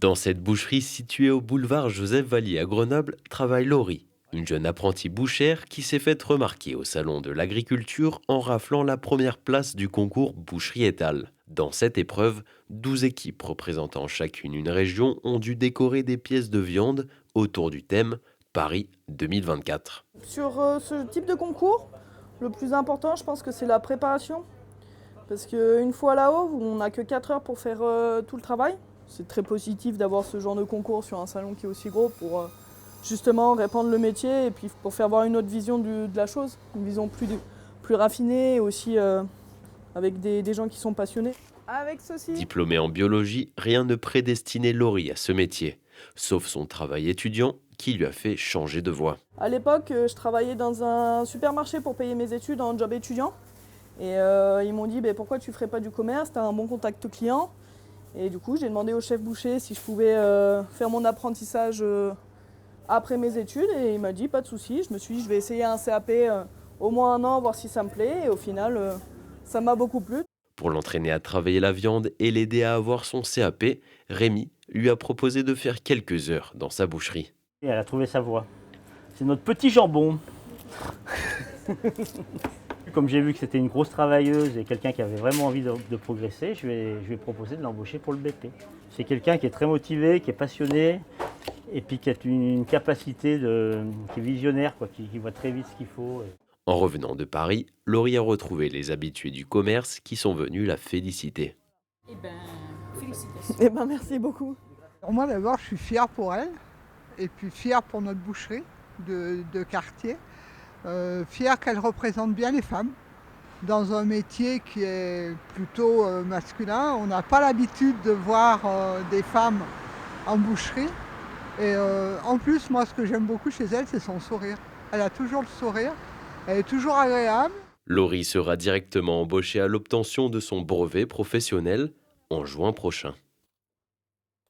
Dans cette boucherie située au boulevard Joseph Vallier à Grenoble, travaille Laurie, une jeune apprentie bouchère qui s'est faite remarquer au Salon de l'Agriculture en raflant la première place du concours Boucherie Étal. Dans cette épreuve, 12 équipes représentant chacune une région ont dû décorer des pièces de viande autour du thème Paris 2024. Sur ce type de concours, le plus important, je pense que c'est la préparation. Parce qu'une fois là-haut, on n'a que 4 heures pour faire tout le travail. C'est très positif d'avoir ce genre de concours sur un salon qui est aussi gros pour justement répandre le métier et puis pour faire voir une autre vision de la chose, une vision plus raffinée et aussi avec des gens qui sont passionnés. Avec ceci. Diplômée en biologie, rien ne prédestinait Laurie à ce métier, sauf son travail étudiant qui lui a fait changer de voie. À l'époque, je travaillais dans un supermarché pour payer mes études en job étudiant. Et ils m'ont dit pourquoi tu ne ferais pas du commerce, tu as un bon contact client. Et du coup, j'ai demandé au chef boucher si je pouvais faire mon apprentissage après mes études. Et il m'a dit pas de souci. Je me suis dit je vais essayer un CAP au moins 1 an, voir si ça me plaît. Et au final, ça m'a beaucoup plu. Pour l'entraîner à travailler la viande et l'aider à avoir son CAP, Rémi lui a proposé de faire quelques heures dans sa boucherie. Et elle a trouvé sa voie. C'est notre petit jambon. Comme j'ai vu que c'était une grosse travailleuse et quelqu'un qui avait vraiment envie de progresser, je lui ai proposé de l'embaucher pour le BP. C'est quelqu'un qui est très motivé, qui est passionné et puis qui a une capacité, qui est visionnaire, qui voit très vite ce qu'il faut. En revenant de Paris, Laurie a retrouvé les habitués du commerce qui sont venus la féliciter. Félicitations. Merci beaucoup. Moi d'abord, je suis fière pour elle et puis fière pour notre boucherie de quartier. Fière qu'elle représente bien les femmes dans un métier qui est plutôt masculin. On n'a pas l'habitude de voir des femmes en boucherie. Et en plus, moi, ce que j'aime beaucoup chez elle, c'est son sourire. Elle a toujours le sourire, elle est toujours agréable. Laurie sera directement embauchée à l'obtention de son brevet professionnel en juin prochain.